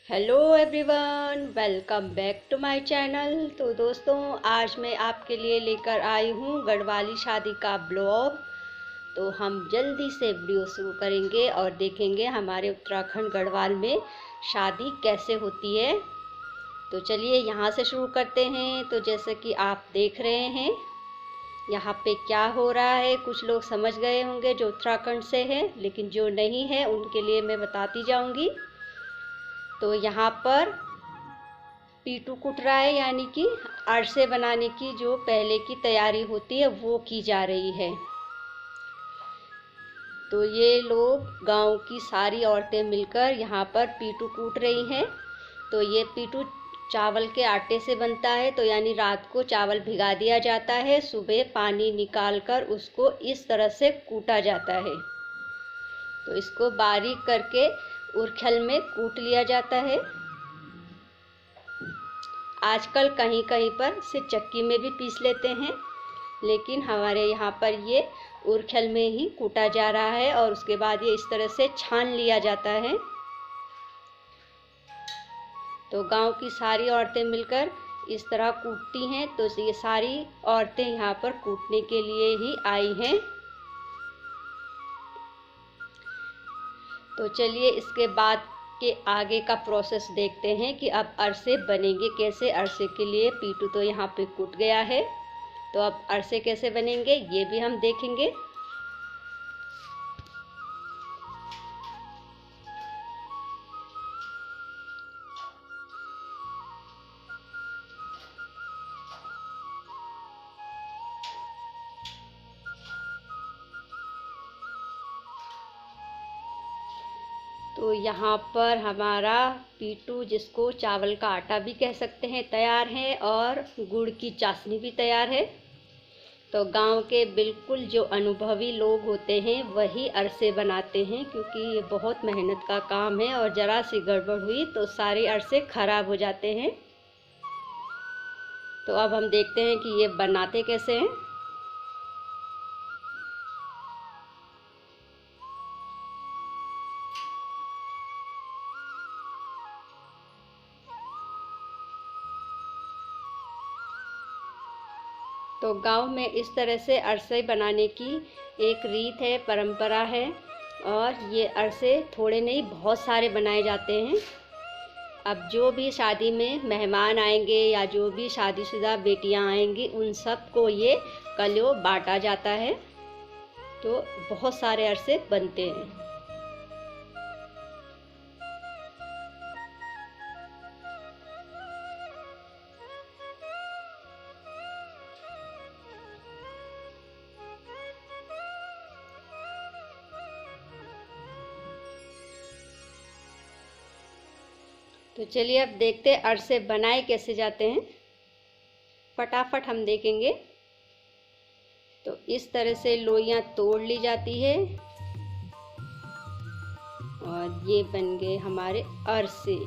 Hello everyone, welcome back to my channel. तो दोस्तों, आज मैं आपके लिए लेकर आई हूँ गढ़वाली शादी का ब्लॉग। तो हम जल्दी से वीडियो शुरू करेंगे और देखेंगे हमारे उत्तराखंड गढ़वाल में शादी कैसे होती है। तो चलिए यहाँ से शुरू करते हैं। तो जैसे कि आप देख रहे हैं यहाँ पे क्या हो रहा है, कुछ लोग समझ गए होंगे जो उत्तराखंड से हैं, लेकिन जो नहीं है उनके लिए मैं बताती जाऊँगी। तो यहाँ पर पीटू कुट रहा है, यानी कि अरसे बनाने की जो पहले की तैयारी होती है वो की जा रही है। तो ये लोग गांव की सारी औरतें मिलकर यहाँ पर पीटू कूट रही हैं। तो ये पीटू चावल के आटे से बनता है। तो यानी रात को चावल भिगा दिया जाता है, सुबह पानी निकालकर उसको इस तरह से कूटा जाता है। तो इसको बारीक करके उरखल में कूट लिया जाता है। आजकल कहीं कहीं पर सिर्फ चक्की में भी पीस लेते हैं, लेकिन हमारे यहाँ पर ये उरखल में ही कूटा जा रहा है और उसके बाद ये इस तरह से छान लिया जाता है। तो गांव की सारी औरतें मिलकर इस तरह कूटती हैं। तो ये सारी औरतें यहाँ पर कूटने के लिए ही आई हैं। तो चलिए इसके बाद के आगे का प्रोसेस देखते हैं कि अब अरसे बनेंगे कैसे। अरसे के लिए पीटू तो यहाँ पे कूट गया है, तो अब अरसे कैसे बनेंगे ये भी हम देखेंगे। तो यहाँ पर हमारा पीटू, जिसको चावल का आटा भी कह सकते हैं, तैयार है और गुड़ की चाशनी भी तैयार है। तो गांव के बिल्कुल जो अनुभवी लोग होते हैं वही अरसे बनाते हैं, क्योंकि ये बहुत मेहनत का काम है और ज़रा सी गड़बड़ हुई तो सारे अरसे खराब हो जाते हैं। तो अब हम देखते हैं कि ये बनाते कैसे हैं। तो गांव में इस तरह से अरसे बनाने की एक रीत है, परंपरा है। और ये अरसे थोड़े नहीं, बहुत सारे बनाए जाते हैं। अब जो भी शादी में मेहमान आएंगे या जो भी शादीशुदा बेटियां आएंगी उन सब को ये कलियों बांटा जाता है। तो बहुत सारे अरसे बनते हैं। तो चलिए अब देखते हैं अरसे बनाए कैसे जाते हैं। फटाफट हम देखेंगे। तो इस तरह से लोइयां तोड़ ली जाती है और ये बन गए हमारे अरसे।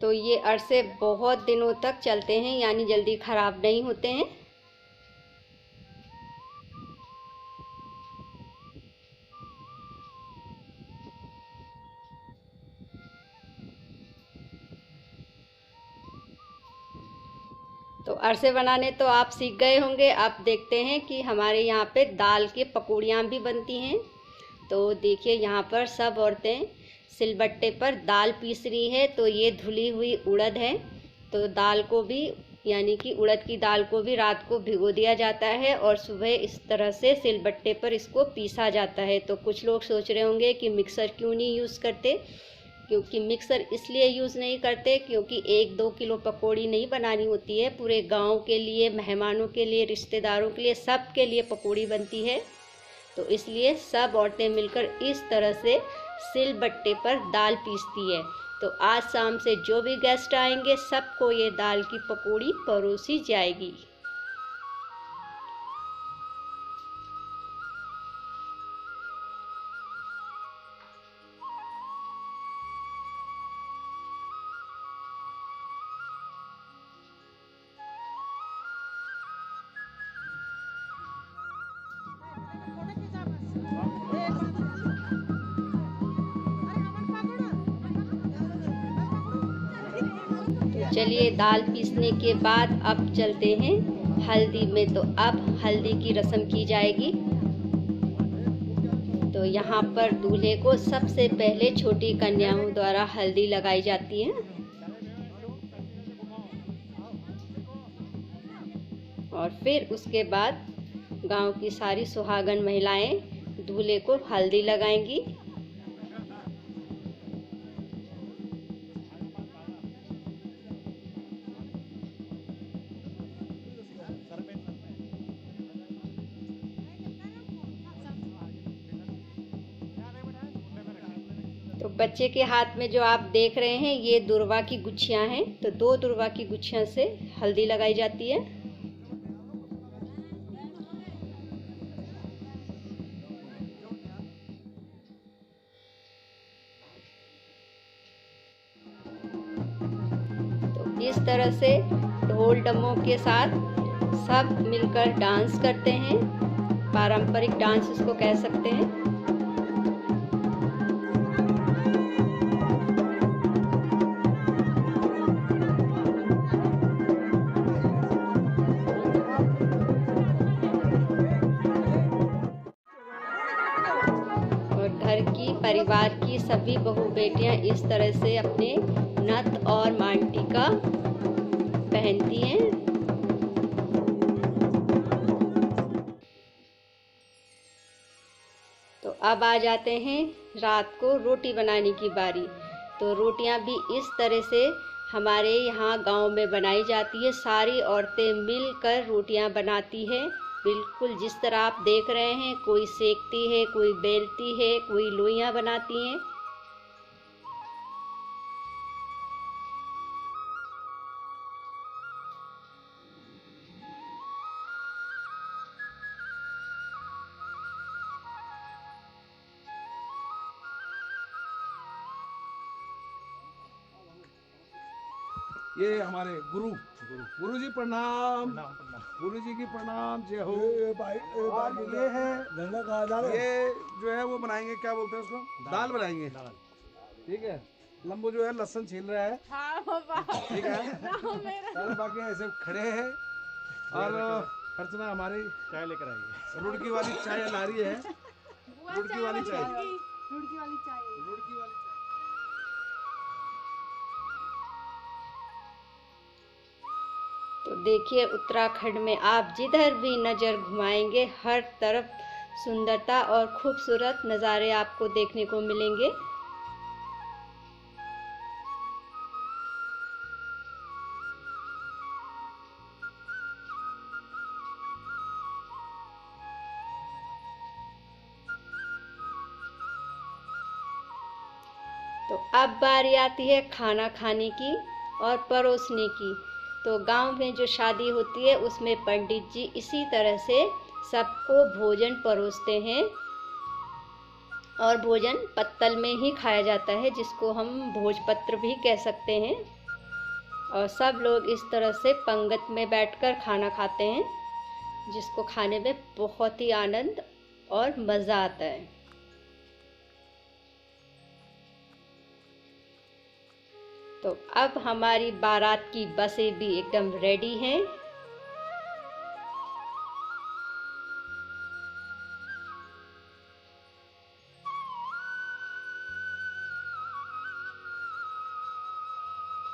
तो ये अरसे बहुत दिनों तक चलते हैं, यानी जल्दी ख़राब नहीं होते हैं। तो अरसे बनाने तो आप सीख गए होंगे। अब देखते हैं कि हमारे यहाँ पे दाल के पकौड़ियाँ भी बनती हैं। तो देखिए यहाँ पर सब औरतें सिलबट्टे पर दाल पीस रही है। तो ये धुली हुई उड़द है। तो दाल को भी, यानी कि उड़द की दाल को भी रात को भिगो दिया जाता है और सुबह इस तरह से सिलबट्टे पर इसको पीसा जाता है। तो कुछ लोग सोच रहे होंगे कि मिक्सर क्यों नहीं यूज़ करते, क्योंकि मिक्सर इसलिए यूज़ नहीं करते क्योंकि 1-2 किलो पकौड़ी नहीं बनानी होती है, पूरे गांव के लिए, मेहमानों के लिए, रिश्तेदारों के लिए, सब के लिए पकौड़ी बनती है। तो इसलिए सब औरतें मिलकर इस तरह से सिलबट्टे पर दाल पीसती है। तो आज शाम से जो भी गेस्ट आएंगे सबको ये दाल की पकौड़ी परोसी जाएगी। तो चलिए दाल पीसने के बाद अब चलते हैं हल्दी में। तो अब हल्दी की रस्म की जाएगी। तो यहाँ पर दूल्हे को सबसे पहले छोटी कन्याओं द्वारा हल्दी लगाई जाती है और फिर उसके बाद गांव की सारी सुहागन महिलाएं दूल्हे को हल्दी लगाएंगी। तो बच्चे के हाथ में जो आप देख रहे हैं ये दुर्वा की गुच्छियां हैं। तो 2 दुर्वा की गुच्छियां से हल्दी लगाई जाती है। तो इस तरह से ढोल डमों के साथ सब मिलकर डांस करते हैं। पारंपरिक डांस इसको कह सकते हैं। घर की परिवार की सभी बहू बेटियां इस तरह से अपने नथ और मांगटिका पहनती हैं। तो अब आ जाते हैं रात को रोटी बनाने की बारी। तो रोटियां भी इस तरह से हमारे यहाँ गांव में बनाई जाती है। सारी औरतें मिलकर रोटियां बनाती हैं, बिल्कुल जिस तरह आप देख रहे हैं। कोई सेकती है, कोई बेलती है, कोई लोइयां बनाती हैं। ये हमारे गुरु जी प्रणाम। गुरु जी की प्रणाम, जय हो। और ये है ये जो है वो बनाएंगे, क्या बोलते हैं उसको, दाल बनाएंगे। ठीक है, लंबू जो है लहसुन छील रहा है। ठीक है, सारे बाकी ऐसे खड़े हैं। और अर्चना हमारी चाय लेकर आई है, रुड़की वाली चाय ला रही है। रुड़की वाली चाय, रुड़की वाली चाय। तो देखिए उत्तराखंड में आप जिधर भी नज़र घुमाएंगे हर तरफ सुंदरता और खूबसूरत नज़ारे आपको देखने को मिलेंगे। तो अब बारी आती है खाना खाने की और परोसने की। तो गांव में जो शादी होती है उसमें पंडित जी इसी तरह से सबको भोजन परोसते हैं और भोजन पत्तल में ही खाया जाता है, जिसको हम भोजपत्र भी कह सकते हैं। और सब लोग इस तरह से पंगत में बैठकर खाना खाते हैं, जिसको खाने में बहुत ही आनंद और मज़ा आता है। तो अब हमारी बारात की बसें भी एकदम रेडी हैं।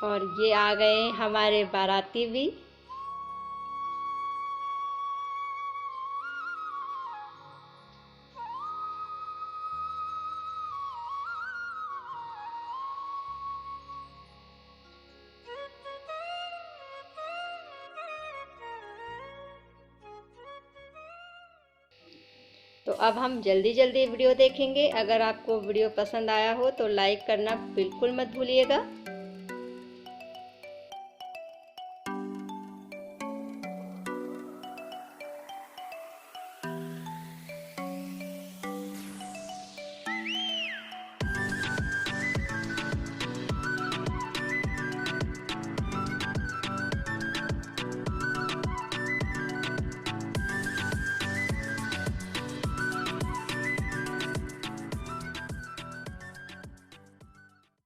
और ये आ गए हमारे बाराती भी। तो अब हम जल्दी जल्दी वीडियो देखेंगे। अगर आपको वीडियो पसंद आया हो तो लाइक करना बिल्कुल मत भूलिएगा।